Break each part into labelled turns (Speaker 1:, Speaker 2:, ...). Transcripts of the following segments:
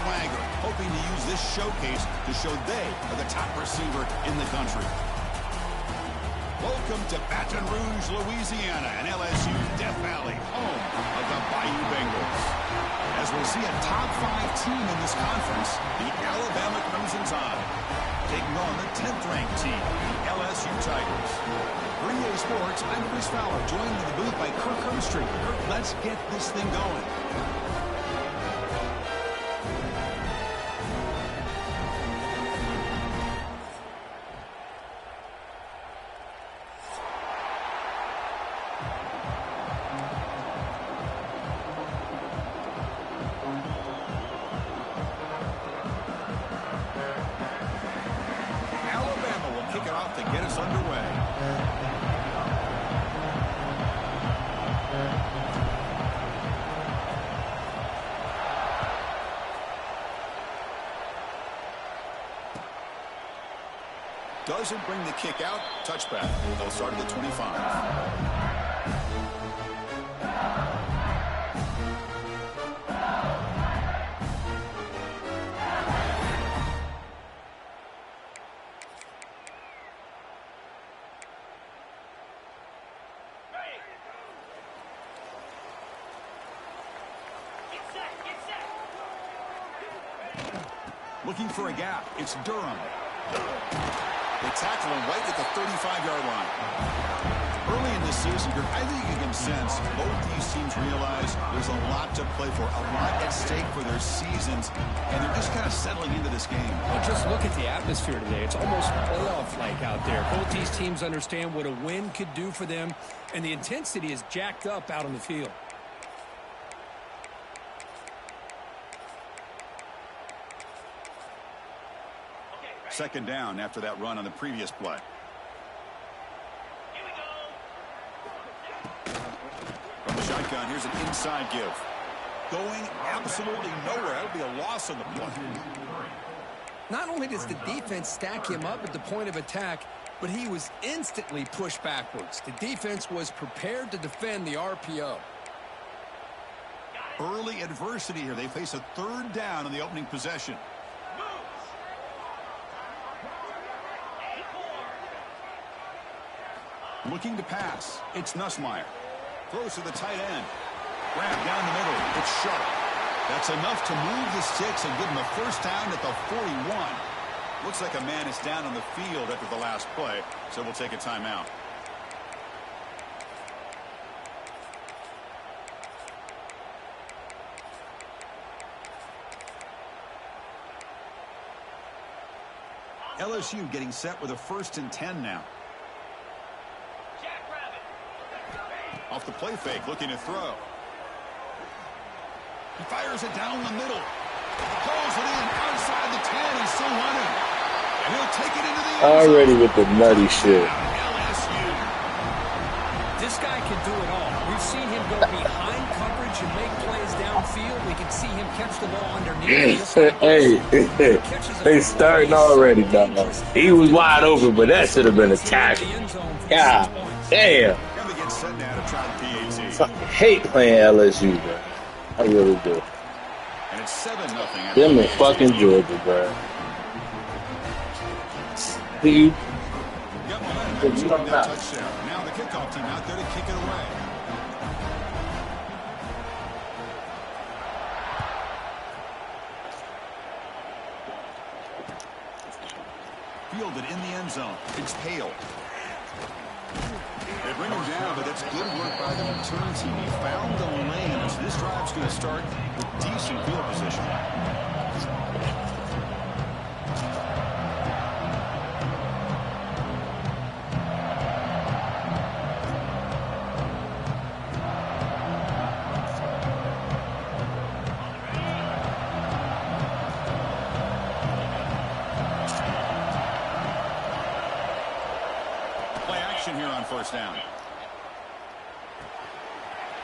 Speaker 1: swagger, hoping to use this showcase to show they are the top receiver in the country. Welcome to Baton Rouge, Louisiana, and LSU's Death Valley, home of the Bayou Bengals. As we'll see a top 5 team in this conference, the Alabama Crimson Tide, taking on the 10th-ranked team, the LSU Tigers. For EA Sports, I'm Chris Fowler, joined in the booth by Kirk Herbstreit. Kirk, let's get this thing going. To get us underway. Doesn't bring the kick out. Touchback. They'll start at the 25. Looking for a gap. It's Durham. They tackle him right at the 35-yard line. Early in this season, I think you can sense both these teams realize there's a lot to play for, a lot at stake for their seasons, and they're just kind of settling into this game.
Speaker 2: Well, just look at the atmosphere today. It's almost playoff-like out there. Both these teams understand what a win could do for them, and the intensity is jacked up out on the field.
Speaker 1: Second down after that run on the previous play. From the shotgun, here's an inside give. Going absolutely nowhere. That'll be a loss on the play.
Speaker 2: Not only does the defense stack him up at the point of attack, but he was instantly pushed backwards. The defense was prepared to defend the RPO.
Speaker 1: Early adversity here. They face a third down on the opening possession. Looking to pass. It's Nussmeier. Throws to the tight end. Grab down the middle. It's Sharp. That's enough to move the sticks and give him a first down at the 41. Looks like a man is down on the field after the last play, so we'll take a timeout. LSU getting set with a 1st and 10 now. Off the play fake, looking to throw. He fires it down the middle. Pulls it in outside the 10. He's still running. And he'll take it into the end zone.
Speaker 3: Already with the nutty shit.
Speaker 2: This guy can do it all. We've seen him go behind coverage and make plays downfield. We can see him catch the ball underneath.
Speaker 3: Hey, they starting already, dog. He was wide open, but that should have been a tackle. God damn. I fucking hate playing LSU, bro. I really do.
Speaker 1: And it's 7-0.
Speaker 3: Them in fucking Georgia, bro. See?
Speaker 1: Touchdown. Now the kickoff team out there to kick it away. Fielded in the end zone. It's Hale. They bring him down, but that's good work by the return team. He found the lane, so this drive's going to start with decent field position. Here on first down.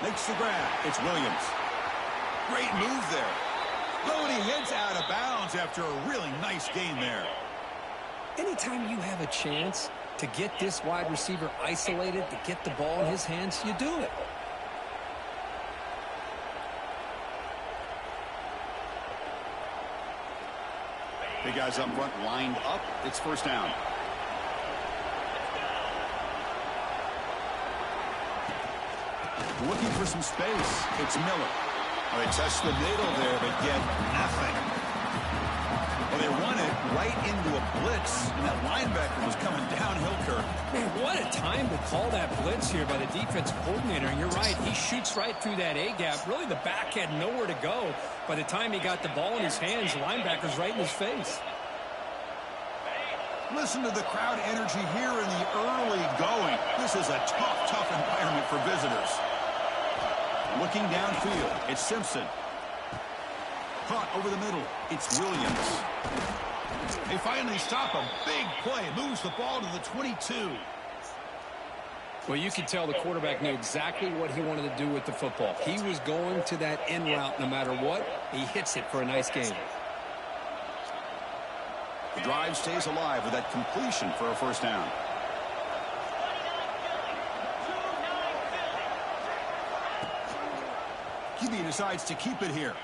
Speaker 1: Makes the grab. It's Williams. Great move there. Oh, and he heads out of bounds after a really nice gain there.
Speaker 2: Anytime you have a chance to get this wide receiver isolated, to get the ball in his hands, you do it.
Speaker 1: The guys up front lined up. It's first down. Looking for some space. It's Miller. Well, they touched the middle there, but get nothing. Well, they run it right into a blitz, and that linebacker was coming downhill, Kirk.
Speaker 2: Man, what a time to call that blitz here by the defensive coordinator. And you're right, he shoots right through that A-gap. Really, the back had nowhere to go. By the time he got the ball in his hands, the linebacker's right in his face.
Speaker 1: Listen to the crowd energy here in the early going. This is a tough environment for visitors. Looking downfield, it's Simpson. Caught over the middle, it's Williams. They finally stop a big play. Moves the ball to the 22.
Speaker 2: Well, you could tell the quarterback knew exactly what he wanted to do with the football. He was going to that end route no matter what. He hits it for a nice gain.
Speaker 1: The drive stays alive with that completion for a first down. QB decides to keep it here.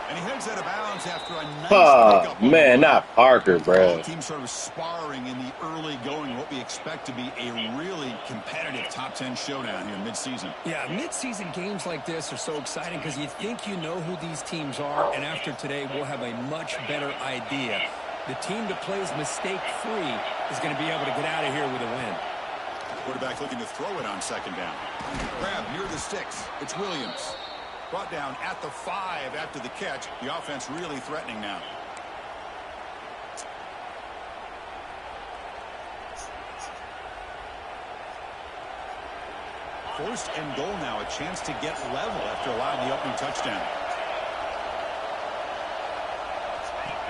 Speaker 1: And he heads out of bounds after a nice pickup.
Speaker 3: Man, not Parker, bro.
Speaker 1: Team sort of sparring in the early going, what we expect to be a really competitive top 10 showdown here in midseason.
Speaker 2: Yeah, midseason games like this are so exciting because you think you know who these teams are, and after today, we'll have a much better idea. The team that plays mistake-free is going to be able to get out of here with a win.
Speaker 1: Quarterback looking to throw it on second down. Grab near the sticks. It's Williams. Brought down at the 5 after the catch. The offense really threatening now. First and goal now. A chance to get level after allowing the opening touchdown.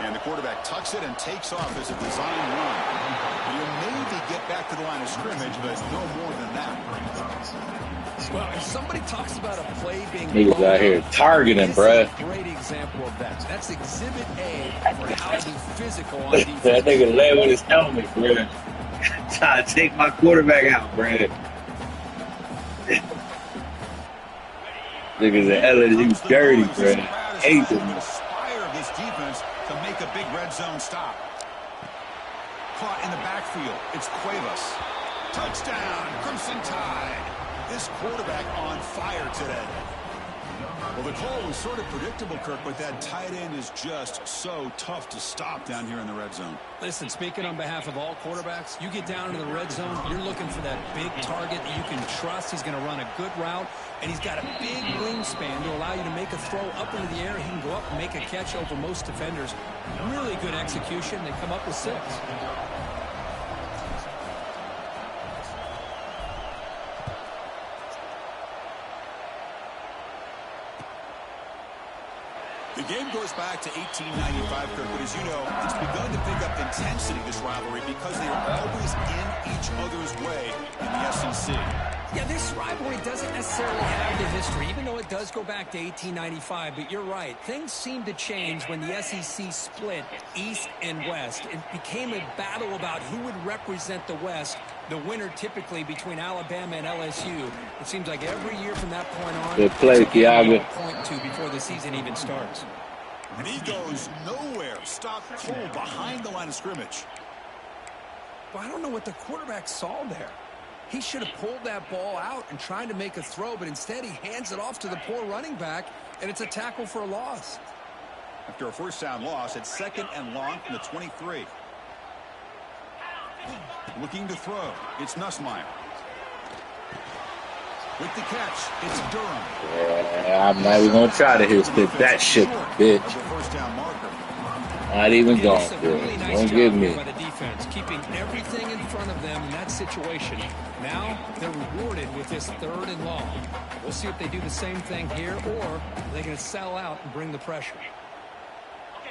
Speaker 1: And the quarterback tucks it and takes off as a design run. You'll maybe get back to the line of scrimmage, but no more than that.
Speaker 2: Well, if somebody talks about a play being
Speaker 3: He was out here targeting, bruh.
Speaker 2: Great example of that. That's Exhibit A for how to be physical on defense.
Speaker 3: That nigga lay with his helmet, bruh. Trying to take my quarterback out, bruh. Niggas at LSU dirty, bruh. Hate them.
Speaker 1: Inspire this defense to make a big red zone stop. Caught in the backfield. It's Cuevas. Touchdown, Crimson Tide. This quarterback on fire today. Well, the call was sort of predictable, Kirk, but that tight end is just so tough to stop down here in the red zone.
Speaker 2: Listen, speaking on behalf of all quarterbacks, you get down into the red zone, you're looking for that big target that you can trust. He's going to run a good route, and he's got a big wingspan to allow you to make a throw up into the air. He can go up and make a catch over most defenders. Really good execution. They come up with 6.
Speaker 1: The game goes back to 1895, Kirk, but as you know, it's begun to pick up intensity, this rivalry, because they are always in each other's way in the SEC.
Speaker 2: Yeah, this rivalry doesn't necessarily have the history, even though it does go back to 1895. But you're right. Things seem to change when the SEC split East and West. It became a battle about who would represent the West, the winner typically between Alabama and LSU. It seems like every year from that point on,
Speaker 3: good play, Thiago.
Speaker 2: Point to before the season even starts.
Speaker 1: And he goes nowhere. Stopped cold behind the line of scrimmage.
Speaker 2: Well, I don't know what the quarterback saw there. He should have pulled that ball out and tried to make a throw, but instead he hands it off to the poor running back, and it's a tackle for a loss.
Speaker 1: After a first down loss, it's second and long from the 23. Looking to throw. It's Nussmeier. With the catch, it's Durham.
Speaker 3: Yeah, I'm not even going to try to hit that shit, bitch.
Speaker 1: First down marker.
Speaker 3: Not even going to.
Speaker 2: Really nice
Speaker 3: Don't give me.
Speaker 2: by the defense, keeping everything in front of them in that situation. Now they're rewarded with this third and long. We'll see if they do the same thing here, or are they going to sell out and bring the pressure.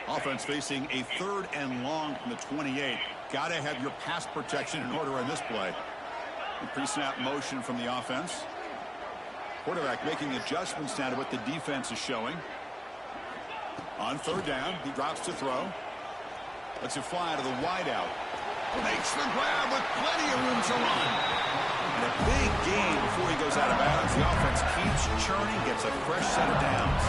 Speaker 1: Offense facing a third and long from the 28. Got to have your pass protection in order on this play. Pre-snap motion from the offense. Quarterback making adjustments now to what the defense is showing. On third down, he drops to throw. Lets it fly to the wideout. Makes the grab with plenty of room to run. And a big gain before he goes out of bounds. The offense keeps churning, gets a fresh set of downs.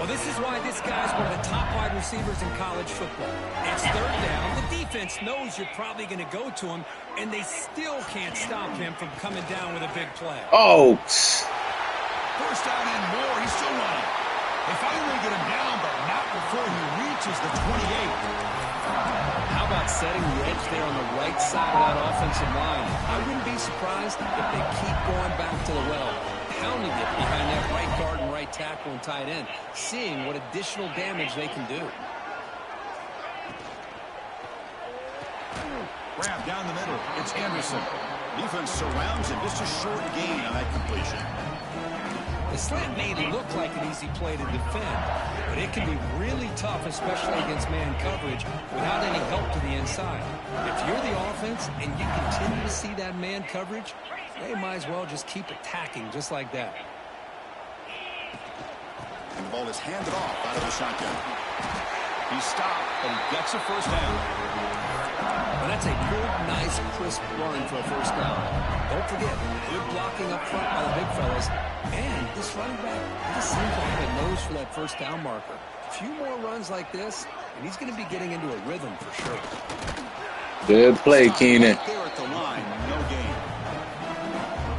Speaker 2: Well, this is why this guy's one of the top wide receivers in college football. It's third down. The defense knows you're probably going to go to him, and they still can't stop him from coming down with a big play.
Speaker 3: Oh.
Speaker 1: First down and more. He's still running. They finally get him down, but not before he reaches the 28.
Speaker 2: How about setting the edge there on the right side of that offensive line? I wouldn't be surprised if they keep going back to the well, pounding it behind that right guard and right tackle and tight end, seeing what additional damage they can do.
Speaker 1: Grab down the middle. It's Anderson. Defense surrounds him. Just a short gain on that completion.
Speaker 2: The slant may look like an easy play to defend, but it can be really tough, especially against man coverage, without any help to the inside. If you're the offense and you continue to see that man coverage, they might as well just keep attacking just like that.
Speaker 1: And the ball is handed off out of the shotgun. He's stopped, but he gets a first down.
Speaker 2: Well, that's a good, nice, crisp run for a first down. Don't forget, good blocking up front by the big fellas. And this running back just seems to have a nose for that first down marker. A few more runs like this, and he's going to be getting into a rhythm for sure.
Speaker 3: Good play, Keenan.
Speaker 1: Right there at the line, no gain.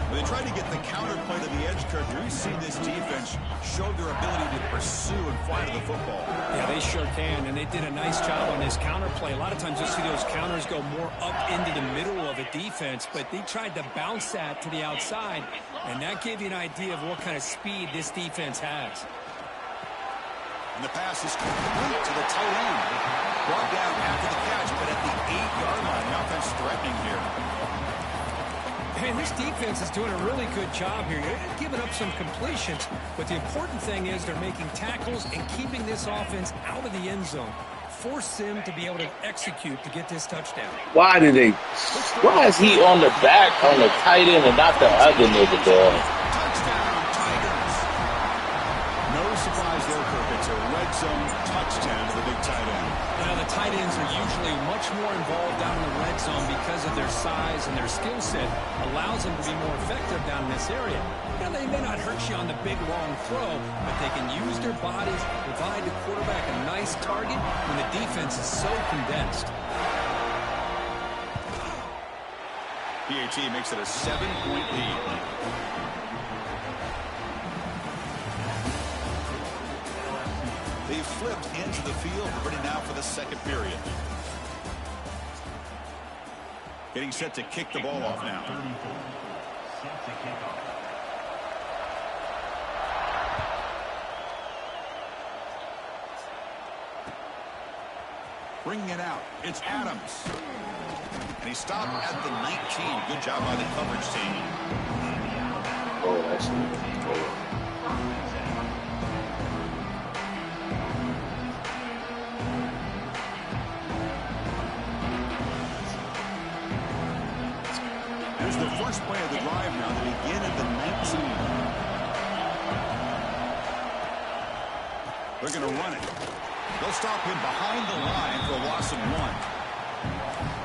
Speaker 1: When they tried to get the counter play to the edge curve, you see this defense show their ability to pursue and fly to the football.
Speaker 2: Yeah, they sure can, and they did a nice job on this counter play. A lot of times you'll see those counters go more up into the middle of a defense, but they tried to bounce that to the outside, and that gave you an idea of what kind of speed this defense has.
Speaker 1: And the pass is complete to the tight end. Brought down after the catch, but at the 8-yard line. The offense threatening here.
Speaker 2: Man, this defense is doing a really good job here. They're giving up some completions, but the important thing is they're making tackles and keeping this offense out of the end zone. Force them to be able to execute to get this touchdown.
Speaker 3: Why is he on the back on the tight end and not the other nigga, dog?
Speaker 1: Touchdown, Tigers. No surprise there, Kirk. It's a red zone touchdown to the big tight end.
Speaker 2: Well, the tight ends are usually much more involved down in the red zone because of their size and their skill set allows them to be more effective down in this area. Now, they may not hurt you on the big, long throw, but they can use their bodies to provide the quarterback a nice target when the defense is so condensed.
Speaker 1: PAT makes it a 7-point lead. They've flipped into the field, ready now for the second period. Getting set to kick the ball off now. Bringing it out, it's Adams. And he stopped at the 19. Good job by the coverage team.
Speaker 3: Oh, that's good.
Speaker 1: Here's the first play of the drive now, the begin at the 19. They're going to run it. They'll stop him behind the line for a loss of 1.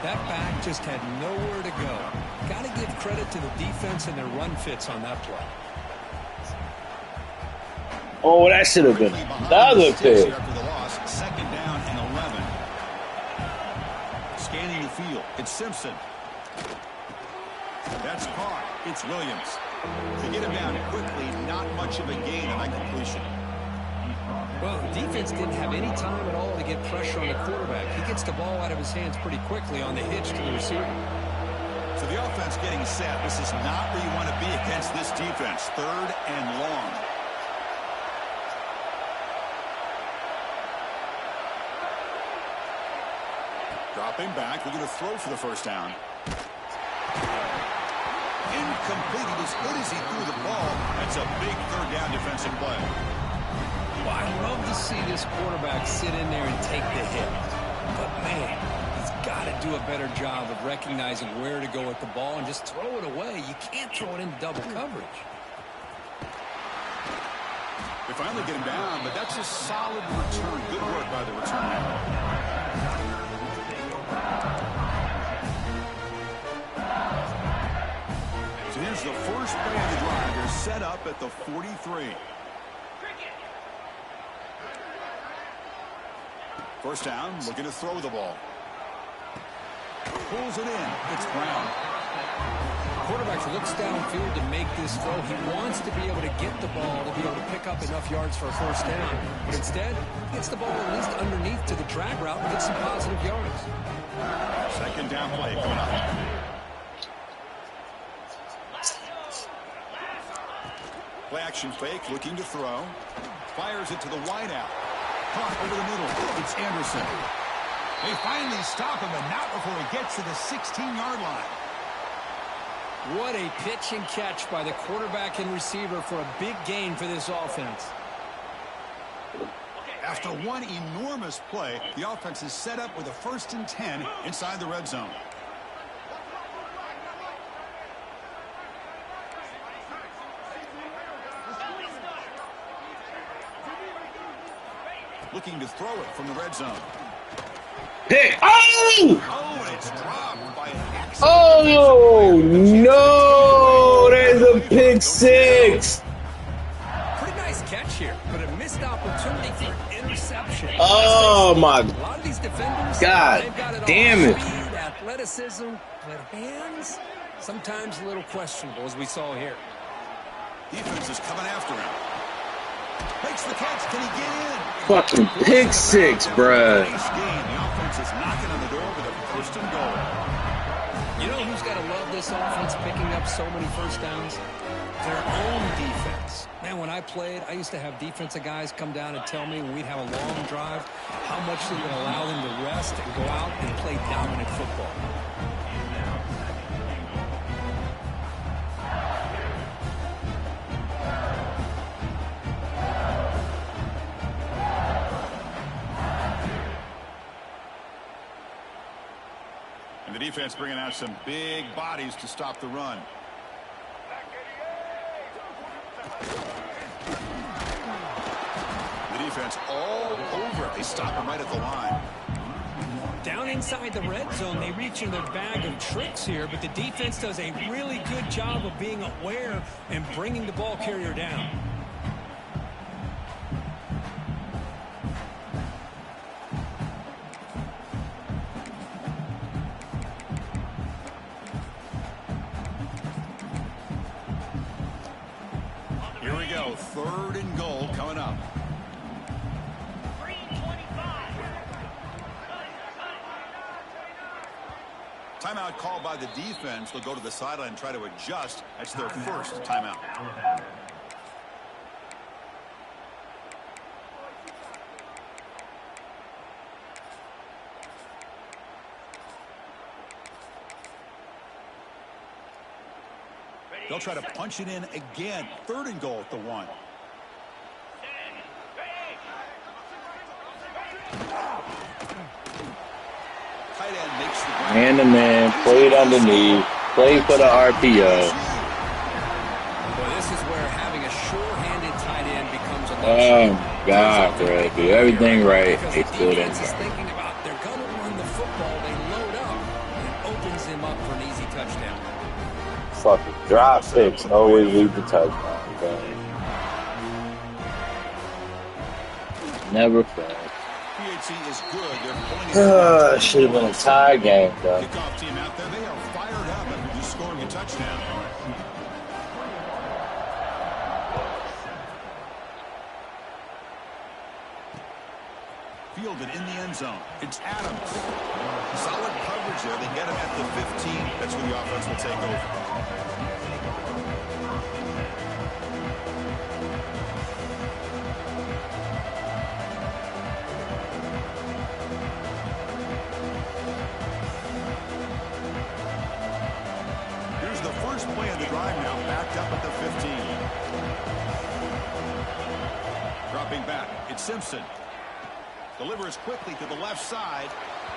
Speaker 2: That back just had nowhere to go. Got to give credit to the defense and their run fits on that play.
Speaker 3: Oh, that should have been another pick.
Speaker 1: After the loss, second down and 11. Scanning the field, it's Simpson. That's caught. It's Williams. To get him down quickly, not much of a gain on that completion.
Speaker 2: Well, the defense didn't have any time at all to get pressure on the quarterback. He gets the ball out of his hands pretty quickly on the hitch to the receiver.
Speaker 1: So the offense getting set. This is not where you want to be against this defense. Third and long. Dropping back, looking to throw for the first down. Incomplete. He was hit as he threw the ball. That's a big third down defensive play.
Speaker 2: Well, I love to see this quarterback sit in there and take the hit. But, man, he's got to do a better job of recognizing where to go with the ball and just throw it away. You can't throw it into double coverage.
Speaker 1: They finally get him down, but that's a solid return. Good work by the return. So here's the first play of the drive. They're set up at the 43. First down, looking to throw the ball. Pulls it in. It's Brown.
Speaker 2: Quarterback looks downfield to make this throw. He wants to be able to get the ball to be able to pick up enough yards for a first down. But instead, he gets the ball at least underneath to the drag route and gets some positive yards.
Speaker 1: Second down play coming up. Play action fake, looking to throw. Fires it to the wide out. Caught over the middle. It's Anderson. They finally stop him, but not before he gets to the 16-yard line.
Speaker 2: What a pitch and catch by the quarterback and receiver for a big gain for this offense.
Speaker 1: After one enormous play, the offense is set up with a 1st and 10 inside the red zone. Looking to throw it from the red zone.
Speaker 3: Pick.
Speaker 1: Oh, and it's dropped by an excellent.
Speaker 3: Oh, no. There's a pick six.
Speaker 2: Pretty nice catch here, but a missed opportunity for interception.
Speaker 3: Oh, my
Speaker 2: A lot of these defenders,
Speaker 3: God
Speaker 2: they've got it
Speaker 3: damn
Speaker 2: all.
Speaker 3: it.
Speaker 2: Speed, athleticism, but hands, sometimes a little questionable, as we saw here.
Speaker 1: Defense is coming after him. Makes the catch. Can he get in?
Speaker 3: Fucking pick six, bruh.
Speaker 1: Nice game. The offense is knocking on the door with a 1st and goal.
Speaker 2: You know who's got to love this offense picking up so many first downs? Their own defense. Man, when I played, I used to have defensive guys come down and tell me when we'd have a long drive how much they would allow them to rest and go out and play dominant football.
Speaker 1: And the defense bringing out some big bodies to stop the run. The defense all over. They stop him right at the line.
Speaker 2: Down inside the red zone, they reach in their bag of tricks here, but the defense does a really good job of being aware and bringing the ball carrier down.
Speaker 1: Here we go. 3rd and goal coming up. Timeout called by the defense. They'll go to the sideline and try to adjust. That's their first timeout. They'll try to punch it in again. 3rd and goal at the 1. Tight end makes the grab.
Speaker 3: Man-to-man, played underneath, played for the RPO.
Speaker 2: Well, this is where having a sure-handed tight end becomes a
Speaker 3: Oh, my God, bro. Do everything right. They still didn't
Speaker 2: defense is
Speaker 3: try.
Speaker 2: thinking about they're going to run the football. They load up, and it opens him up for an easy touchdown.
Speaker 3: Fucking drop picks always lead to touchdown, bro. Never fails.
Speaker 1: PHC is good. They're pulling it.
Speaker 3: Should have been a tie game, though.
Speaker 1: Kickoff team out there. They are fired up after just scoring a touchdown. Fielded in the end zone. It's Adams. Solid coverage there. They get him at the 15. That's where the offense will take over. Here's the first play of the drive now, backed up at the 15. Dropping back, it's Simpson. Delivers quickly to the left side.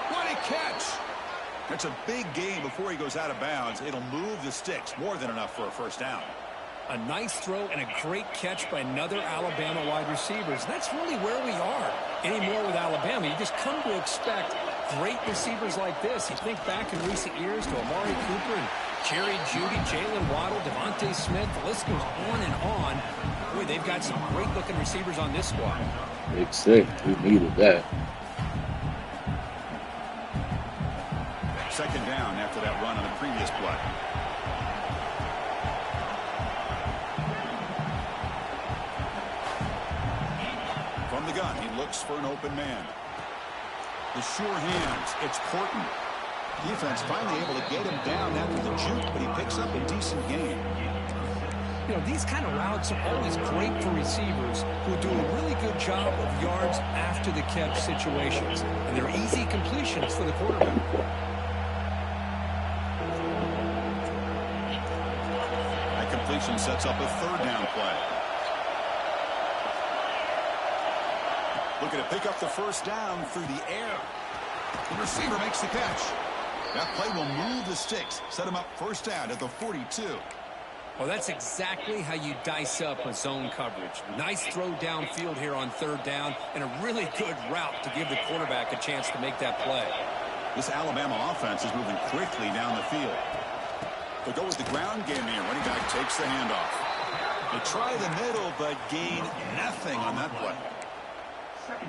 Speaker 1: What a catch! That's a big gain before he goes out of bounds. It'll move the sticks, more than enough for a first down.
Speaker 2: A nice throw and a great catch by another Alabama wide receivers. That's really where we are anymore with Alabama. You just come to expect great receivers like this. You think back in recent years to Amari Cooper and Jerry Jeudy, Jalen Waddle, Devontae Smith. The list goes on and on. Boy, they've got some great-looking receivers on this squad.
Speaker 3: Big six. We needed that.
Speaker 1: Second down after that run on the previous play. From the gun, he looks for an open man. The sure hands, it's Porton. Defense finally able to get him down after the juke, but he picks up a decent gain.
Speaker 2: You know, these kind of routes are always great for receivers who do a really good job of yards after the catch situations. And they're easy completions for the quarterback.
Speaker 1: That completion sets up a third down play. Looking to pick up the first down through the air. The receiver makes the catch. That play will move the sticks, set him up first down at the 42.
Speaker 2: Well, that's exactly how you dice up a zone coverage. Nice throw downfield here on third down, and a really good route to give the quarterback a chance to make that play.
Speaker 1: This Alabama offense is moving quickly down the field. They'll go with the ground game here. Running back takes the handoff. They try the middle, but gain nothing on that play.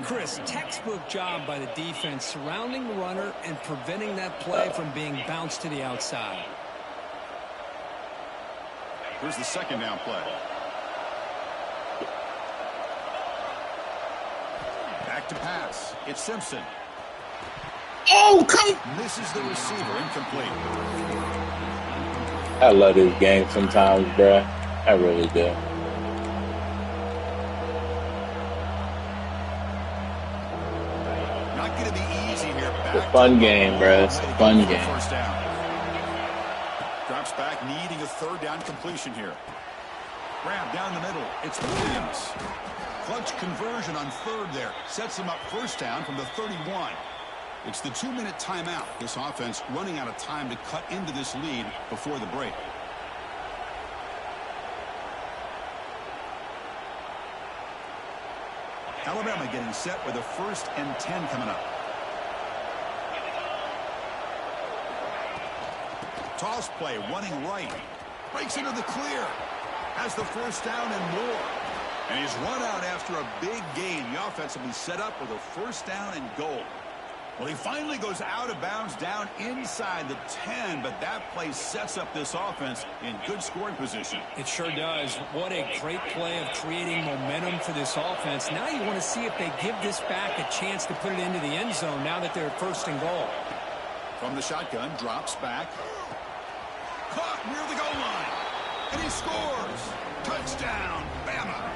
Speaker 2: Chris, textbook job by the defense surrounding the runner and preventing that play from being bounced to the outside.
Speaker 1: Here's the second down play. Back to pass. It's Simpson.
Speaker 3: Oh, come!
Speaker 1: Misses the receiver, incomplete.
Speaker 3: I love this game sometimes, bruh. I really do.
Speaker 1: Not going to be easy here.
Speaker 3: It's a fun game, bruh. It's a fun game.
Speaker 1: First down. Drops back, needing a third down completion here. Grab down the middle. It's Williams. Clutch conversion on third there. Sets him up first down from the 31. It's the 2-minute timeout. This offense running out of time to cut into this lead before the break. Alabama getting set with a 1st and 10 coming up. Toss play, running right. Breaks into the clear. Has the first down and more. And he's run out after a big gain. The offense will be set up with a first down and goal. Well, he finally goes out of bounds down inside the 10, but that play sets up this offense in good scoring position.
Speaker 2: It sure does. What a great play of creating momentum for this offense. Now you want to see if they give this back a chance to put it into the end zone now that they're first and goal.
Speaker 1: From the shotgun, drops back. Caught near the goal line. And he scores. Touchdown, Bama.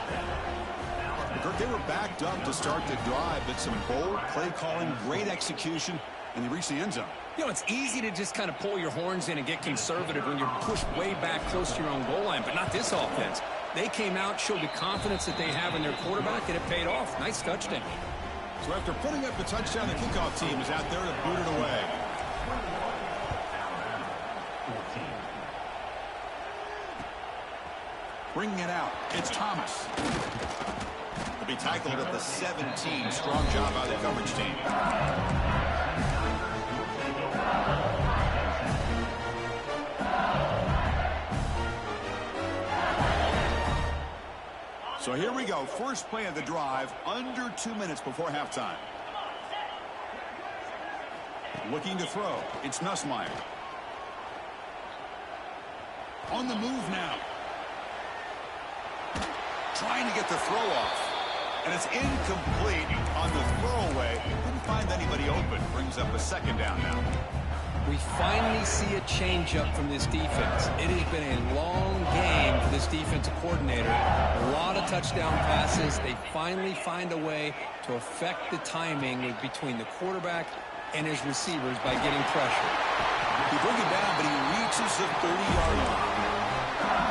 Speaker 1: Kirk, they were backed up to start the drive, but some bold play calling, great execution, and they reached the end zone.
Speaker 2: You know, it's easy to just kind of pull your horns in and get conservative when you're pushed way back close to your own goal line, but not this offense. They came out, showed the confidence that they have in their quarterback, and it paid off. Nice touchdown.
Speaker 1: So after putting up the touchdown, the kickoff team is out there to boot it away. Bringing it out, it's Thomas. Will be tackled at the 17. Strong job by the coverage team. So here we go. First play of the drive, under 2 minutes before halftime. Looking to throw. It's Nussmeier. On the move now. Trying to get the throw off. And it's incomplete on the throwaway. Couldn't find anybody open. Brings up a second down now.
Speaker 2: We finally see a change-up from this defense. It has been a long game for this defensive coordinator. A lot of touchdown passes. They finally find a way to affect the timing between the quarterback and his receivers by getting pressure.
Speaker 1: He brings it down, but he reaches the 30-yard line.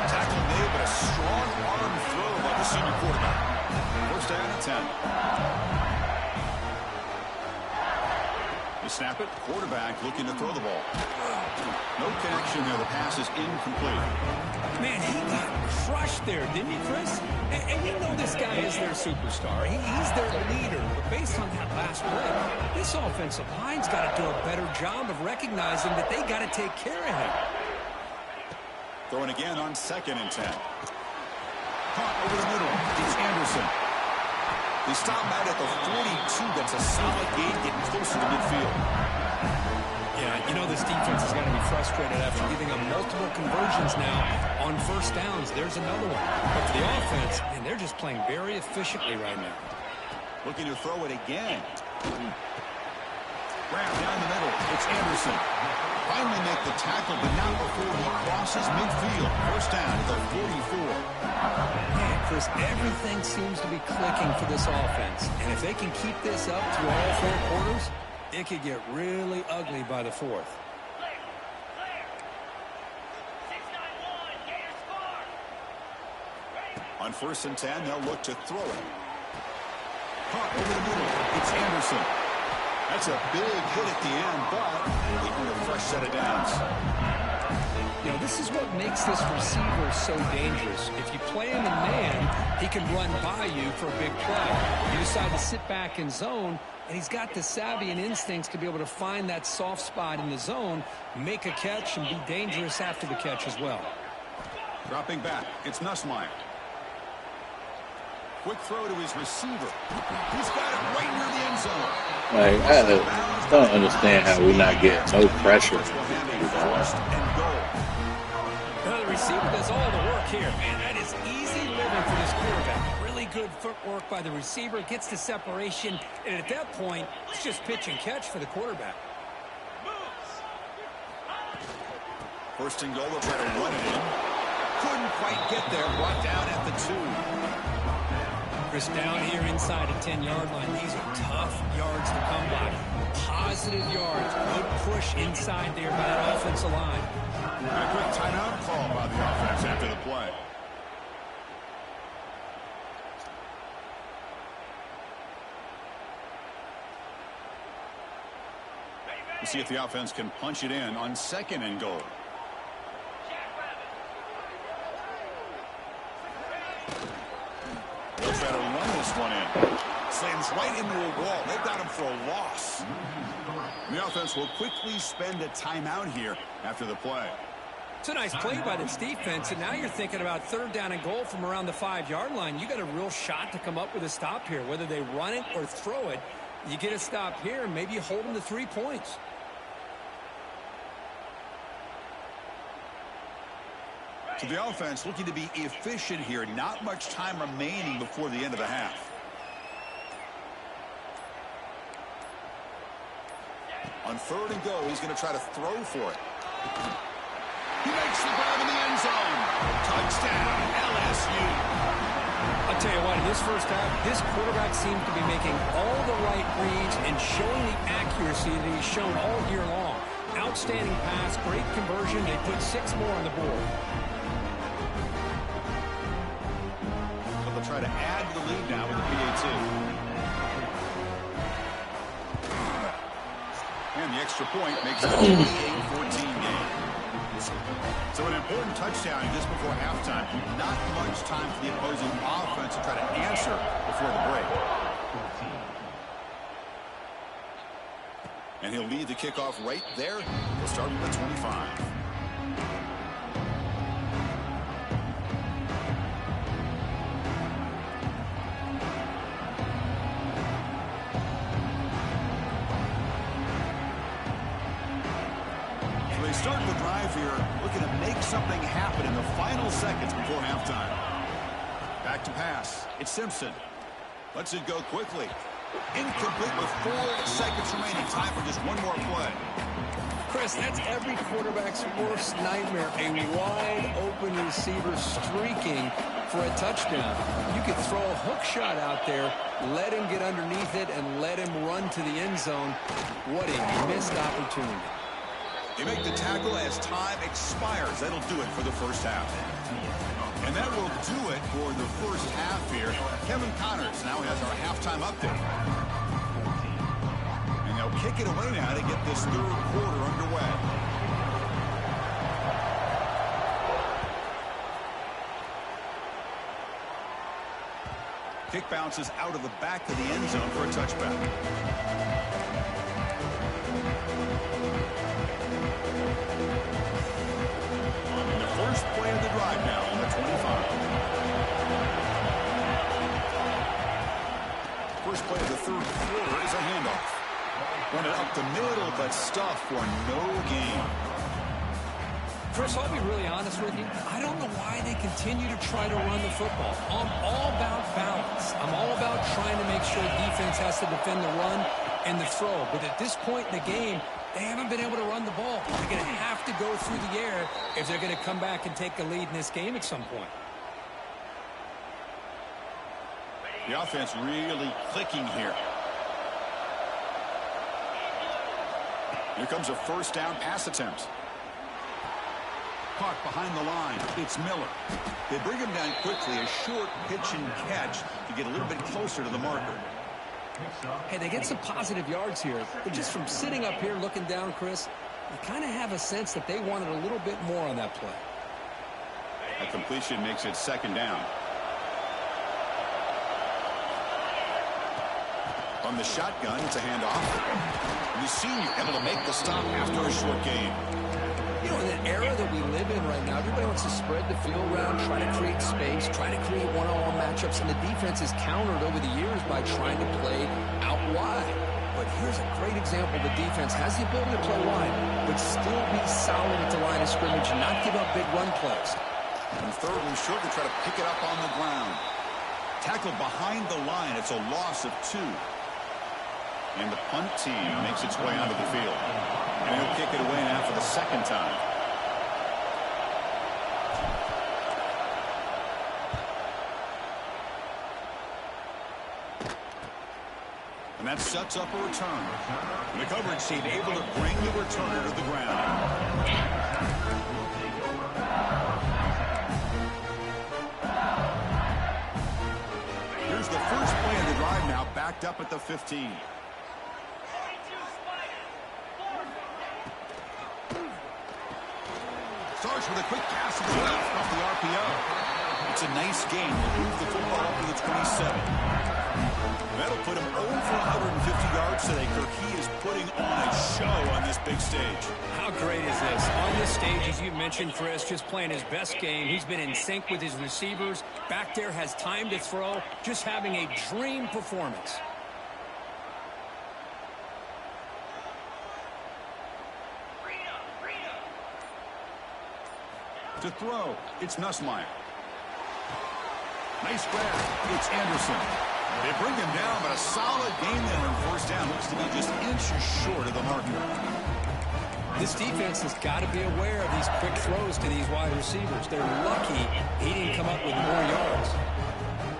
Speaker 1: Tackle made, but a strong arm throw by the senior quarterback. First down and 10. They snap it. Quarterback looking to throw the ball. No connection there. The pass is incomplete.
Speaker 2: Man, he got crushed there, didn't he, Chris? And you know this guy is their superstar. He's their leader. But based on that last play, this offensive line's got to do a better job of recognizing that they got to take care of him.
Speaker 1: Throwing again on 2nd and 10. Caught over the middle. It's Anderson. They stop out at the 42. That's a solid gain, getting closer to midfield.
Speaker 2: Yeah, you know this defense is going to be frustrated after giving them multiple conversions now on first downs. There's another one. But for the offense, and they're just playing very efficiently right now.
Speaker 1: Looking to throw it again. Grab down the middle. It's Anderson. Finally make the tackle, but not before he crosses midfield. First down at the 44.
Speaker 2: Man, Chris, everything seems to be clicking for this offense. And if they can keep this up through all four quarters, it could get really ugly by the fourth.
Speaker 1: On 1st and 10, they'll look to throw it. Caught over the middle. It's Anderson. That's a big hit at the end, but leaving a fresh set of downs.
Speaker 2: You know, this is what makes this receiver so dangerous. If you play him in man, he can run by you for a big play. You decide to sit back in zone, and he's got the savvy and instincts to be able to find that soft spot in the zone, make a catch, and be dangerous after the catch as well.
Speaker 1: Dropping back, it's Nussmeier. Quick throw to his receiver. He's got it right near the end zone.
Speaker 3: Like, I don't understand how we're not getting no pressure.
Speaker 2: The receiver does all the work here, man. That is easy living for this quarterback. Really good footwork by the receiver, gets the separation, and at that point, it's just pitch and catch for the quarterback.
Speaker 1: 1st and goal, they'll try to run it in. Couldn't quite get there, brought down at the 2.
Speaker 2: Chris, down here inside the 10-yard line, these are tough yards to come by. Positive yards, good push inside there by that offensive line.
Speaker 1: And a quick timeout call by the offense after the play. We'll see if the offense can punch it in on 2nd and goal. They'll try to run this one in. Slams right into a wall. They've got him for a loss. The offense will quickly spend a timeout here after the play.
Speaker 2: It's a nice play by this defense, and now you're thinking about 3rd down and goal from around the 5-yard line. You got a real shot to come up with a stop here. Whether they run it or throw it, you get a stop here, and maybe you hold them to 3 points.
Speaker 1: So the offense looking to be efficient here. Not much time remaining before the end of the half. On 3rd and goal, he's going to try to throw for it. He makes the grab in the end zone. Touchdown, LSU.
Speaker 2: I'll tell you what, in this first half, this quarterback seems to be making all the right reads and showing the accuracy that he's shown all year long. Outstanding pass, great conversion. They put 6 more on the board.
Speaker 1: So they'll try to add to the lead now with the PAT. And the extra point makes it a 28-14 game. So an important touchdown just before halftime. Not much time for the opposing offense to try to answer before the break. And he'll lead the kickoff right there. We'll start with the 25. Start the drive here, looking to make something happen in the final seconds before halftime. Back to pass. It's Simpson. Lets it go quickly. Incomplete with 4 seconds remaining. Time for just one more play.
Speaker 2: Chris, that's every quarterback's worst nightmare. A wide-open receiver streaking for a touchdown. You could throw a hook shot out there, let him get underneath it, and let him run to the end zone. What a missed opportunity.
Speaker 1: They make the tackle as time expires. That'll do it for the first half. And that will do it for the first half here. Kevin Connors now has our halftime update. And they'll kick it away now to get this 3rd quarter underway. Kick bounces out of the back of the end zone for a touchback. First play of the drive now on the 25. First play of the 3rd quarter is a handoff. Run it up the middle, but stuff for no gain.
Speaker 2: Chris, I'll be really honest with you. I don't know why they continue to try to run the football. I'm all about balance. I'm all about trying to make sure defense has to defend the run and the throw. But at this point in the game, they haven't been able to run the ball. They're going to have to go through the air if they're going to come back and take the lead in this game at some point.
Speaker 1: The offense really clicking here. Here comes a first down pass attempt. Caught behind the line. It's Miller. They bring him down quickly. A short pitch and catch to get a little bit closer to the marker.
Speaker 2: Hey, they get some positive yards here. But just from sitting up here looking down, Chris, you kind of have a sense that they wanted a little bit more on that play.
Speaker 1: A completion makes it second down. From the shotgun, it's a handoff. The senior able to make the stop after a short gain.
Speaker 2: You know, in the era that we live in right now, everybody wants to spread the field around, try to create space, try to create one-on-one matchups, and the defense is countered over the years by trying to play out wide. But here's a great example. The defense has the ability to play wide, but still be solid at the line of scrimmage and not give up big run plays.
Speaker 1: And third and short, they try to pick it up on the ground. Tackled behind the line. It's a loss of 2. And the punt team makes its way onto the field. And he'll kick it away now for the second time. And that sets up a return. And the coverage team able to bring the returner to the ground. Here's the first play of the drive now, backed up at the 15. Starts with a quick pass to the left off the RPO. It's a nice gain. He'll move the football up to the 27. That'll put him over 150 yards today, Kirk. He is putting on a show on this big stage.
Speaker 2: How great is this? On this stage, as you mentioned, Chris, just playing his best game. He's been in sync with his receivers. Back there, has time to throw. Just having a dream performance.
Speaker 1: To throw, it's Nussmeier. Nice grab. It's Anderson. They bring him down, but a solid game there on first down. Looks to be just inches short of the marker.
Speaker 2: This defense has got to be aware of these quick throws to these wide receivers. They're lucky he didn't come up with more yards.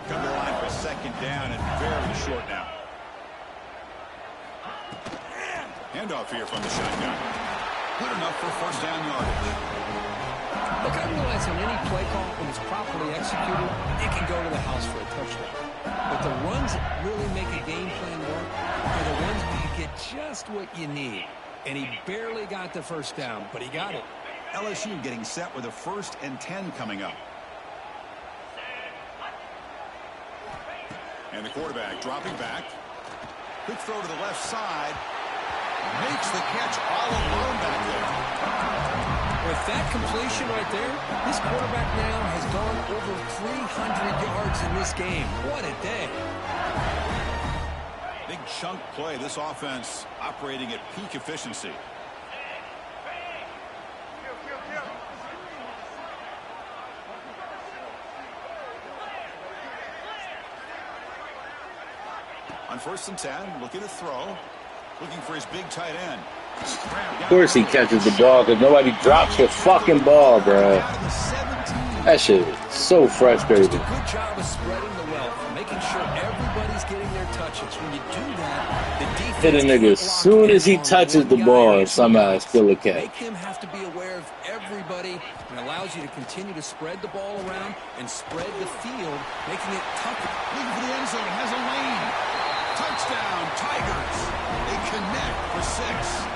Speaker 1: Come to the line for second down and very short now. Handoff here from the shotgun. Good enough for first down yardage.
Speaker 2: Look, I realize on any play call, when it's properly executed, it can go to the house for a touchdown. But the runs that really make a game plan work are the ones where you get just what you need. And he barely got the first down, but he got it.
Speaker 1: LSU getting set with a 1st and 10 coming up. And the quarterback dropping back. Quick throw to the left side. Makes the catch all alone back there.
Speaker 2: With that completion right there, this quarterback now has gone over 300 yards in this game. What a day.
Speaker 1: Big chunk play. This offense operating at peak efficiency. On 1st and 10, looking to throw. Looking for his big tight end.
Speaker 3: Of course he catches the ball because nobody drops the fucking ball, bro. That shit is so frustrating.
Speaker 2: Just a good job of spreading the wealth, making sure everybody's getting their touches. When you do that, the defense
Speaker 3: hit a nigga as soon as he touches the ball and somehow it's still a catch.
Speaker 2: Make him have to be aware of everybody and allows you to continue to spread the ball around and spread the field, making it tougher.
Speaker 1: Looking for the end zone, has a lane. Touchdown, Tigers. They connect for 6.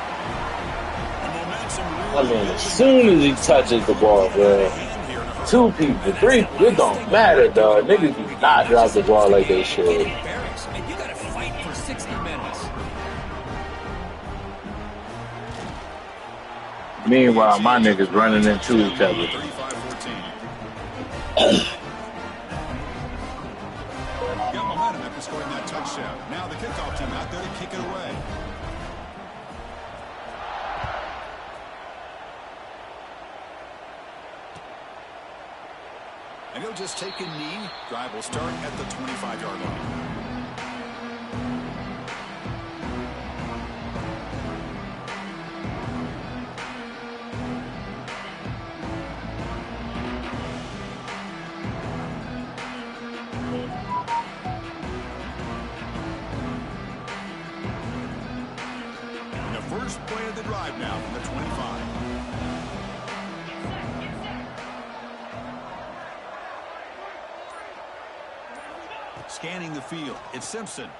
Speaker 3: I mean, as soon as he touches the ball, bro, 2 people, 3, it don't matter, dog. Niggas do not drop the ball like they should.
Speaker 2: You gotta fight for 60 minutes.
Speaker 3: Meanwhile, my niggas running into each other.
Speaker 1: Got momentum after scoring that touchdown. Now the kickoff team out there to kick it away. And he'll just take a knee. Drive will start at the 25-yard line. First play of the drive now from the 25. Scanning the field. It's Simpson.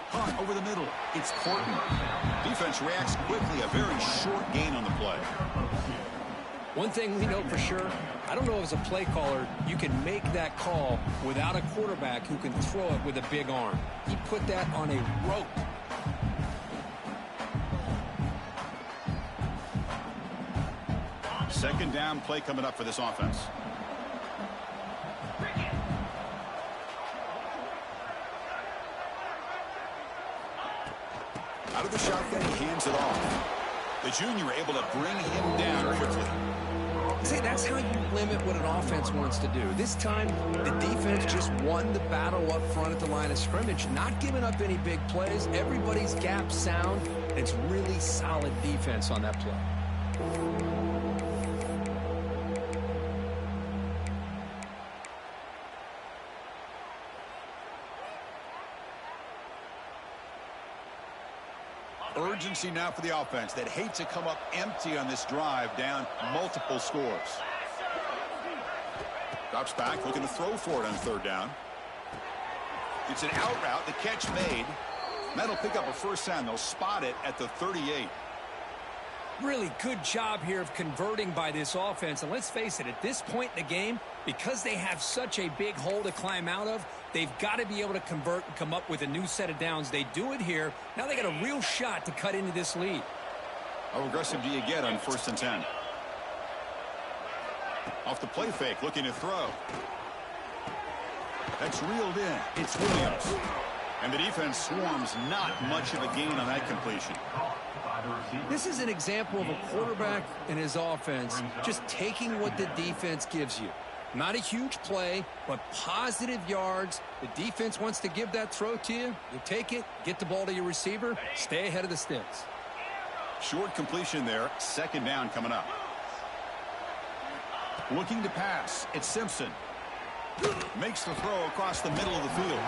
Speaker 1: Hunt over the middle. It's Corton. Defense reacts quickly. A very short gain on the play.
Speaker 2: One thing we know for sure, I don't know as a play caller, you can make that call without a quarterback who can throw it with a big arm. He put that on a rope.
Speaker 1: Second down play coming up for this offense. Out of the shotgun, he hands it off. The junior able to bring him down quickly.
Speaker 2: See, that's how you limit what an offense wants to do. This time, the defense just won the battle up front at the line of scrimmage, not giving up any big plays. Everybody's gap sound. It's really solid defense on that play.
Speaker 1: Urgency now for the offense that hate to come up empty on this drive, down multiple scores. Drops back, looking to throw for it on third down. It's an out route, the catch made. That'll pick up a first down. They'll spot it at the 38.
Speaker 2: Really good job here of converting by this offense. And let's face it, at this point in the game, because they have such a big hole to climb out of, they've got to be able to convert and come up with a new set of downs. They do it here. Now they got a real shot to cut into this lead.
Speaker 1: How aggressive do you get on 1st and 10? Off the play fake, looking to throw. That's reeled in. It's Williams. And the defense swarms, not much of a gain on that completion.
Speaker 2: This is an example of a quarterback and his offense just taking what the defense gives you. Not a huge play, but positive yards. The defense wants to give that throw to you. You take it, get the ball to your receiver, stay ahead of the sticks.
Speaker 1: Short completion there. Second down coming up. Looking to pass. It's Simpson. Makes the throw across the middle of the field.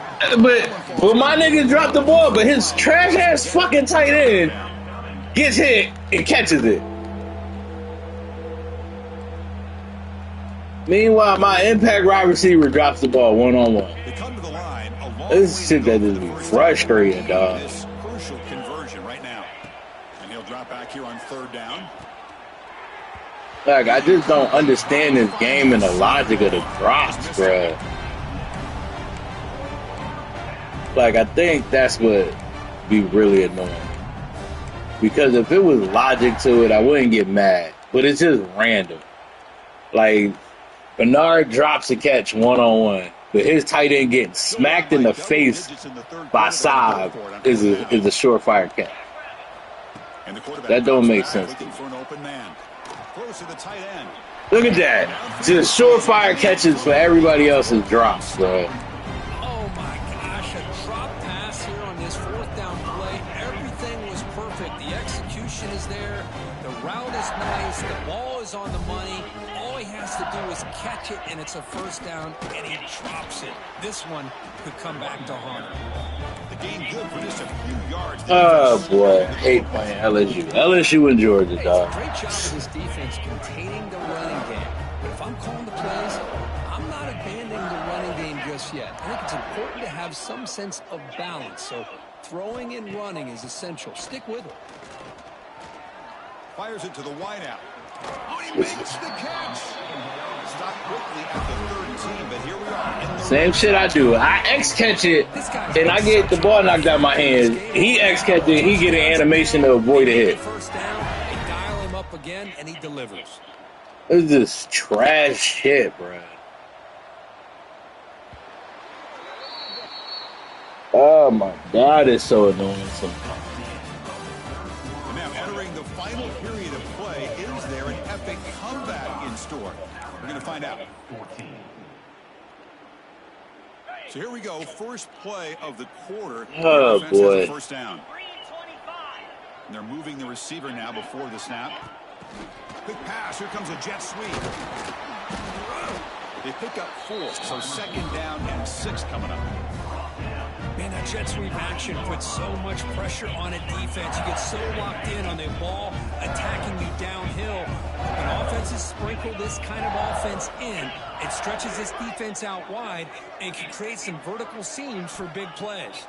Speaker 3: But my nigga dropped the ball, but his trash ass fucking tight end gets hit and catches it. Meanwhile, my impact wide receiver drops the ball one-on-one. This shit that is frustrating, dog.
Speaker 1: This crucial conversion right now. And he'll drop back here on third down.
Speaker 3: Like, I just don't understand this game and the logic of the drops, bruh. Like, I think that's what be really annoying. Because if it was logic to it, I wouldn't get mad. But it's just random. Like, Bernard drops a catch one-on-one, but his tight end getting smacked in the face by Saab is a surefire catch. That don't make sense to me. Look at that. Just surefire catches for everybody else's drops, bro.
Speaker 2: Oh, my gosh. A drop pass here on this 4th down play. Everything was perfect. The execution is there. The route is nice. The ball is on the money. All he has to do is catch it, and it's a first down, and he drops it. This one could come back to haunt him.
Speaker 1: The game good for just a few yards.
Speaker 3: Oh, boy. I hate playing LSU. LSU and Georgia, dog.
Speaker 2: Great job of this defense containing the running game. But if I'm calling the plays, I'm not abandoning the running game just yet. I think it's important to have some sense of balance. So throwing and running is essential. Stick with it.
Speaker 1: Fires it to the wideout. Oh, he makes the catch. Stopped quickly at the 13, but here we are.
Speaker 3: Same shit I do. I X-catch it, and I get the ball knocked out of my hands. He X-catch it, he get an animation to avoid a hit.
Speaker 2: First down, they dial him up again, and he delivers.
Speaker 3: It's just trash shit, bro. Oh, my God, it's so annoying sometimes.
Speaker 1: Now entering the final period of play, is there an epic comeback in store? We're going to find out. So here we go. First play of the quarter.
Speaker 3: Oh, boy.
Speaker 1: Has a first down. And they're moving the receiver now before the snap. Quick pass. Here comes a jet sweep. They pick up 4. So second down and 6 coming up.
Speaker 2: Man, that jet sweep action puts so much pressure on a defense. You get so locked in on the ball attacking you downhill. When offenses sprinkle this kind of offense in, it stretches this defense out wide and can create some vertical seams for big plays.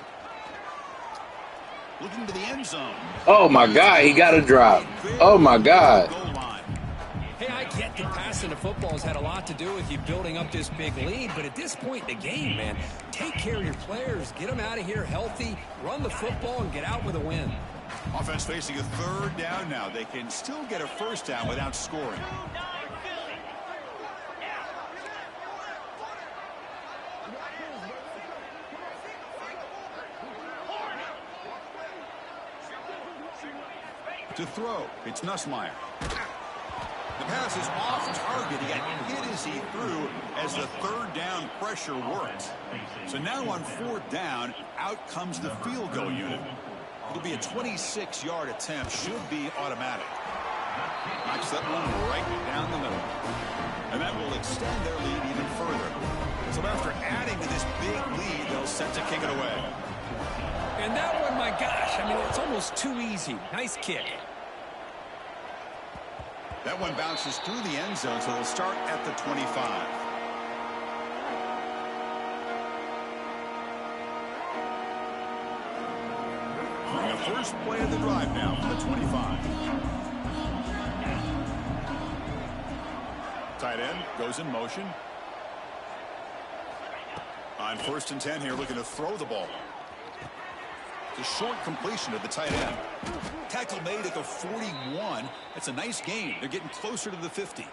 Speaker 1: Looking to the end zone.
Speaker 3: Oh, my God. He got a drop. Oh, my God.
Speaker 2: Hey, I get that passing the football has had a lot to do with you building up this big lead, but at this point in the game, man, take care of your players, get them out of here healthy, run the football, and get out with a win.
Speaker 1: Offense facing a third down now. They can still get a first down without scoring. To throw, it's Nussmeier. The pass is off target. He got hit as he threw as the third down pressure worked. So now on fourth down, out comes the field goal unit. It'll be a 26-yard attempt. Should be automatic. Knocks that one right down the middle. And that will extend their lead even further. So after adding to this big lead, they'll set to kick it away.
Speaker 2: And that one, my gosh, I mean, it's almost too easy. Nice kick.
Speaker 1: That one bounces through the end zone, so they'll start at the 25. The first play of the drive now from the 25. Tight end goes in motion. On 1st and 10 here, looking to throw the ball. A short completion to the tight end. Tackle made at the 41. That's a nice gain. They're getting closer to the 50.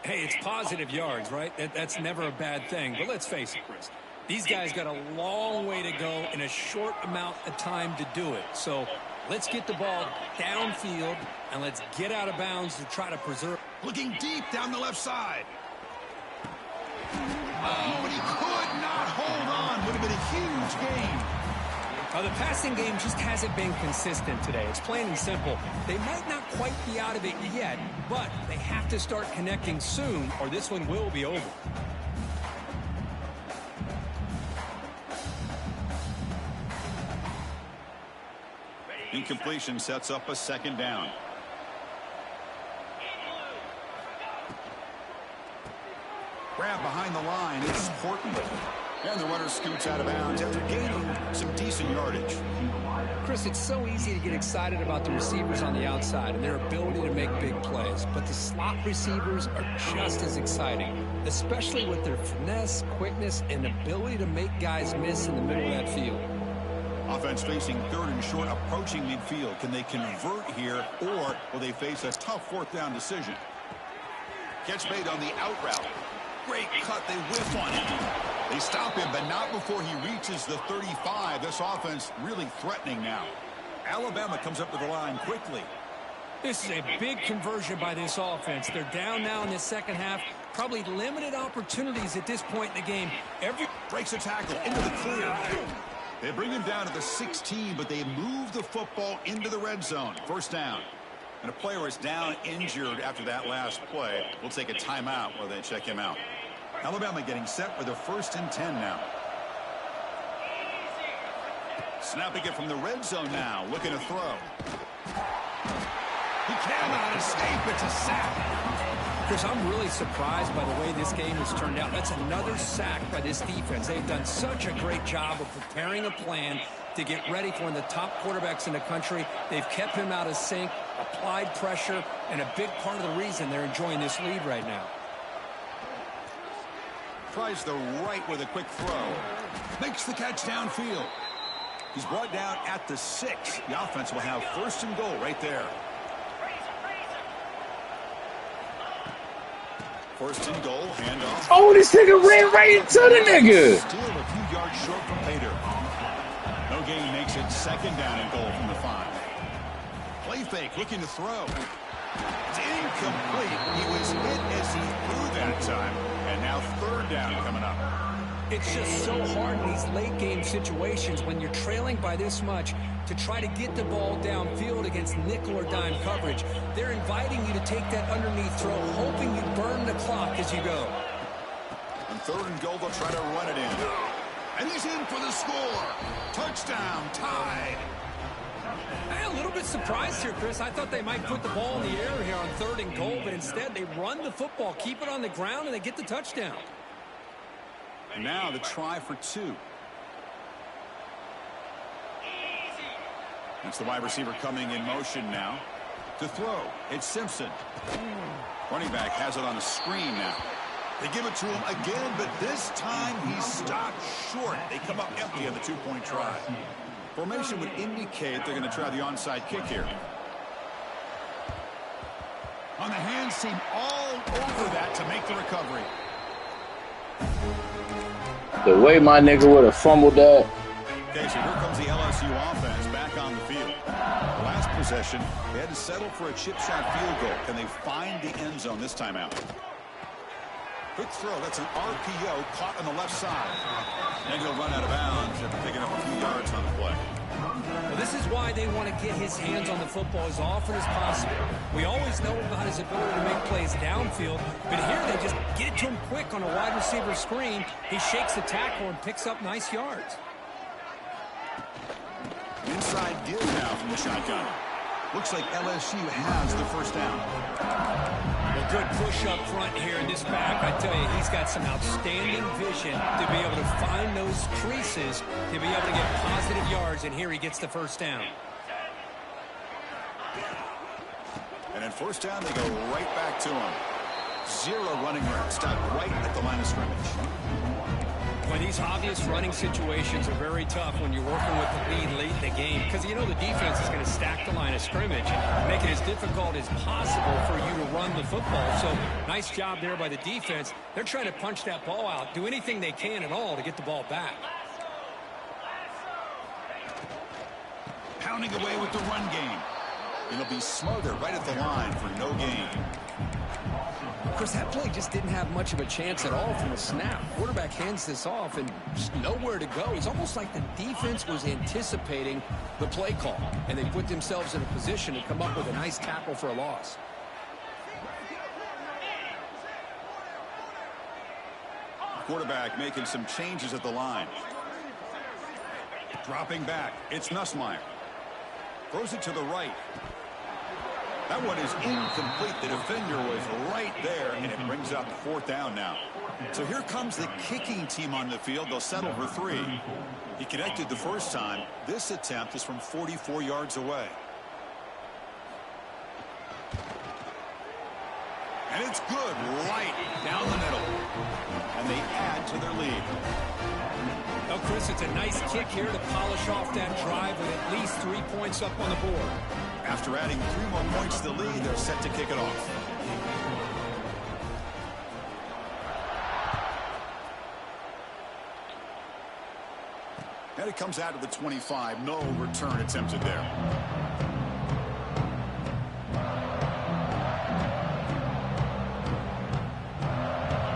Speaker 2: Hey, it's positive yards, right? That's never a bad thing. But let's face it, Chris. These guys got a long way to go in a short amount of time to do it. So let's get the ball downfield and let's get out of bounds to try to preserve.
Speaker 1: Looking deep down the left side. Oh, but he could not hold on. Would have been a huge gain.
Speaker 2: The passing game just hasn't been consistent today. It's plain and simple. They might not quite be out of it yet, but they have to start connecting soon or this one will be over.
Speaker 1: Incompletion sets up a second down. Grab behind the line. It's Portland. And the runner scoots out of bounds after gaining some decent yardage.
Speaker 2: Chris, it's so easy to get excited about the receivers on the outside and their ability to make big plays. But the slot receivers are just as exciting, especially with their finesse, quickness, and ability to make guys miss in the middle of that field.
Speaker 1: Offense facing 3rd and short, approaching midfield. Can they convert here, or will they face a tough 4th down decision? Catch made on the out route. Great cut. They whiff on it. They stop him, but not before he reaches the 35. This offense really threatening now. Alabama comes up to the line quickly.
Speaker 2: This is a big conversion by this offense. They're down now in the second half. Probably limited opportunities at this point in the game.
Speaker 1: Breaks a tackle into the clear. They bring him down to the 16, but they move the football into the red zone. First down. And a player is down injured after that last play. We'll take a timeout while they check him out. Alabama getting set for the 1st and 10 now. Snapping it from the red zone now. Looking to throw. He cannot escape. It's a sack.
Speaker 2: Chris, I'm really surprised by the way this game has turned out. That's another sack by this defense. They've done such a great job of preparing a plan to get ready for one of the top quarterbacks in the country. They've kept him out of sync, applied pressure, and a big part of the reason they're enjoying this lead right now.
Speaker 1: Tries the right with a quick throw. Makes the catch downfield. He's brought down at the 6. The offense will have 1st and goal right there. 1st and goal, handoff.
Speaker 3: Oh, this nigga ran right into the nigga.
Speaker 1: Still a few yards short from Pater. No gain makes it 2nd down and goal from the 5. Play fake, looking to throw. It's incomplete. He was hit as he threw that time. And now third down coming up.
Speaker 2: It's just so hard in these late game situations when you're trailing by this much to try to get the ball downfield against nickel or dime coverage. They're inviting you to take that underneath throw, hoping you burn the clock as you go.
Speaker 1: On third and goal, they'll try to run it in. And he's in for the score. Touchdown, tied.
Speaker 2: I'm a little bit surprised here, Chris. I thought they might put the ball in the air here on third and goal, but instead they run the football, keep it on the ground, and they get the touchdown.
Speaker 1: And now the try for 2. That's the wide receiver coming in motion now. To throw, it's Simpson. Running back has it on a screen now. They give it to him again, but this time he's stopped short. They come up empty on the 2-point try. Formation would indicate they're going to try the onside kick here. On the hands team all over that to make the recovery.
Speaker 3: The way my nigga would have fumbled that.
Speaker 1: Okay, so here comes the LSU offense back on the field. Last possession, they had to settle for a chip shot field goal. Can they find the end zone this time out? Quick throw, that's an RPO caught on the left side. And he'll run out of bounds after picking up a few yards on the play.
Speaker 2: Well, this is why they want to get his hands on the football as often as possible. We always know about his ability to make plays downfield, but here they just get it to him quick on a wide receiver screen. He shakes the tackle and picks up nice yards.
Speaker 1: Inside give now from the shotgun. Looks like LSU has the first down.
Speaker 2: A good push up front here in this back. I tell you, he's got some outstanding vision to be able to find those creases, to be able to get positive yards, and here he gets the first down.
Speaker 1: And at first down, they go right back to him. 0 running room. Stop right at the line of scrimmage.
Speaker 2: Well, these obvious running situations are very tough when you're working with the lead late in the game, because you know the defense is going to stack the line of scrimmage and make it as difficult as possible for you to run the football. So nice job there by the defense. They're trying to punch that ball out, do anything they can at all to get the ball back.
Speaker 1: Pounding away with the run game. It'll be smothered right at the line for no gain.
Speaker 2: Of course, that play just didn't have much of a chance at all from the snap. Quarterback hands this off and just nowhere to go. It's almost like the defense was anticipating the play call, and they put themselves in a position to come up with a nice tackle for a loss.
Speaker 1: Quarterback making some changes at the line. Dropping back. It's Nussmeier. Throws it to the right. That one is incomplete. The defender was right there, and it brings out the 4th down now. So here comes the kicking team on the field. They'll settle for 3. He connected the first time. This attempt is from 44 yards away. And it's good right down the middle. And they add to their lead.
Speaker 2: Well, Chris, it's a nice kick here to polish off that drive with at least 3 points up on the board.
Speaker 1: After adding 3 more points to the lead, they're set to kick it off. And it comes out of the 25. No return attempted there.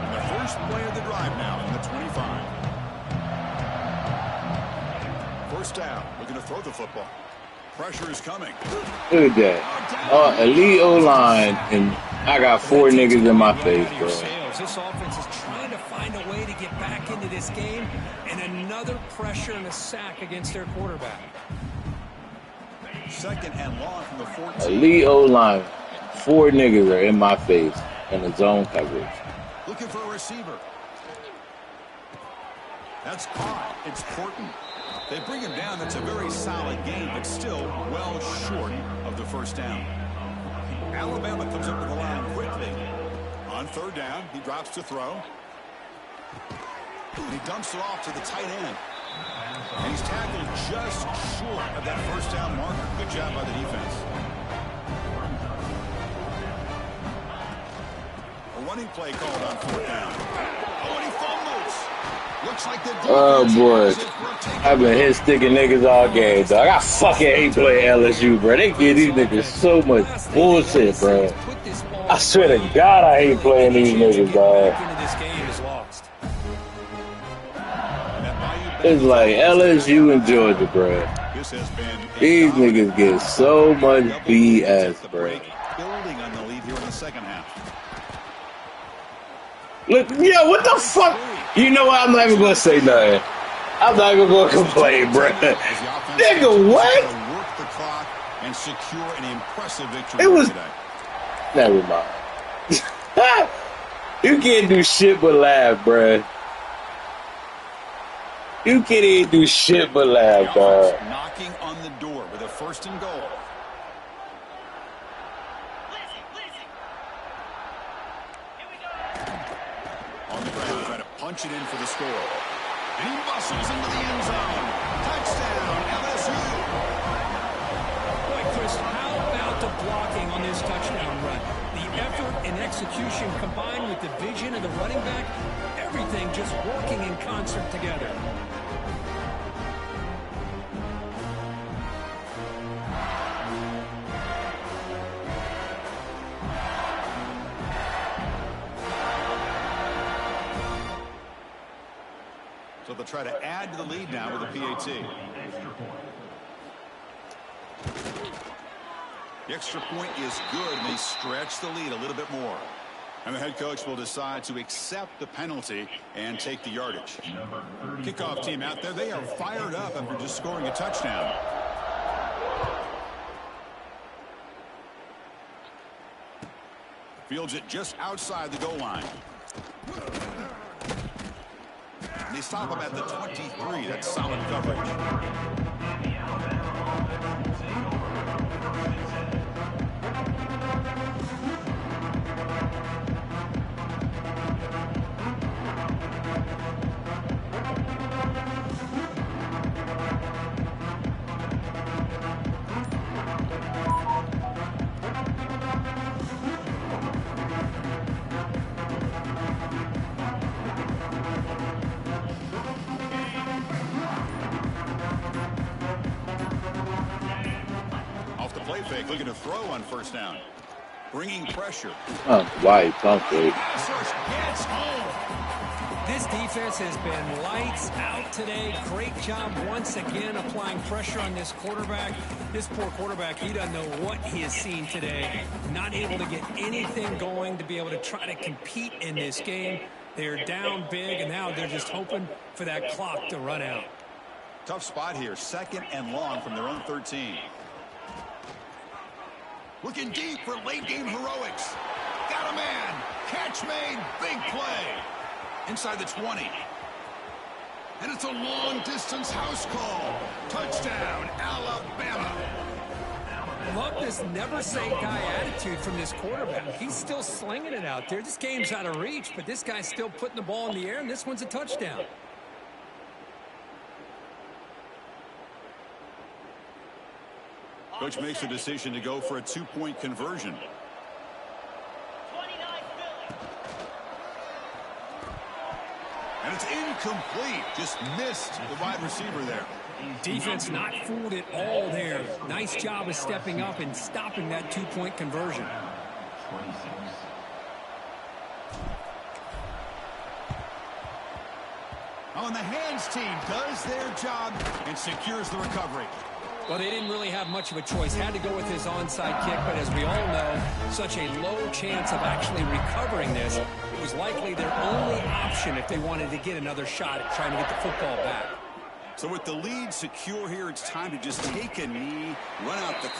Speaker 1: And the first play of the drive now in the 25. First down. Looking to throw the football. Pressure is coming.
Speaker 3: Look at that. Elite O-line, and I got 4 niggas in my face, bro.
Speaker 2: This offense is trying to find a way to get back into this game, and another pressure and a sack against their quarterback.
Speaker 1: 2nd and long from the 14.
Speaker 3: Elite O-line. 4 niggas are in my face in the zone coverage.
Speaker 1: Looking for a receiver. That's caught. It's Porton. They bring him down. That's a very solid game, but still well short of the first down. Alabama comes up with the line quickly. On 3rd down, he drops to throw. And he dumps it off to the tight end. And he's tackled just short of that first down marker. Good job by the defense. A running play called on 4th down. Oh, and he fumbles. Looks like the
Speaker 3: Oh, boy. I've been hit sticking niggas all game, dog. I fucking hate playing LSU, bro. They give these niggas so much bullshit, bro. I swear to God, I hate playing these niggas, dog. It's like LSU and Georgia, bro. These niggas get so much BS, bro.
Speaker 1: Building on the lead here in the second half.
Speaker 3: Look, yo, what the fuck? You know what? I'm not even gonna say nothing. I'm not even gonna complain, bro. Nigga, what?
Speaker 1: Work the clock and secure an impressive victory.
Speaker 3: It was.
Speaker 1: Today.
Speaker 3: Never mind. You can't do shit but laugh, bro. You can't even do shit but laugh, dog.
Speaker 1: Knocking on the door with a 1st and goal. On the ground, trying to punch it in for the score. And he muscles into the end zone. Touchdown, LSU.
Speaker 2: Boy, Chris, how about the blocking on this touchdown run? The effort and execution combined with the vision of the running back, everything just working in concert together.
Speaker 1: So they'll try to add to the lead now with a PAT. The extra point is good, and they stretch the lead a little bit more. And the head coach will decide to accept the penalty and take the yardage. Kickoff team out there, they are fired up after just scoring a touchdown. Fields it just outside the goal line. And they stop him at the 23. That's solid coverage. Fake, looking to throw on 1st down. Bringing pressure.
Speaker 3: Oh, why? Concrete.
Speaker 1: Gets home.
Speaker 2: This defense has been lights out today. Great job once again applying pressure on this quarterback. This poor quarterback, he doesn't know what he has seen today. Not able to get anything going to be able to try to compete in this game. They're down big, and now they're just hoping for that clock to run out.
Speaker 1: Tough spot here. 2nd and long from their own 13. Looking deep for late-game heroics. Got a man. Catch made. Big play. Inside the 20. And it's a long-distance house call. Touchdown, Alabama.
Speaker 2: Love this never-say-die attitude from this quarterback. He's still slinging it out there. This game's out of reach, but this guy's still putting the ball in the air, and this one's a touchdown.
Speaker 1: Coach makes a decision to go for a 2-point conversion. And it's incomplete. Just missed the wide receiver there.
Speaker 2: Defense not fooled at all there. Nice job of stepping up and stopping that 2-point conversion.
Speaker 1: On the hands team does their job and secures the recovery.
Speaker 2: Well, they didn't really have much of a choice. Had to go with his onside kick, but as we all know, such a low chance of actually recovering this. It was likely their only option if they wanted to get another shot at trying to get the football back.
Speaker 1: So with the lead secure here, it's time to just take a knee, run out the clock.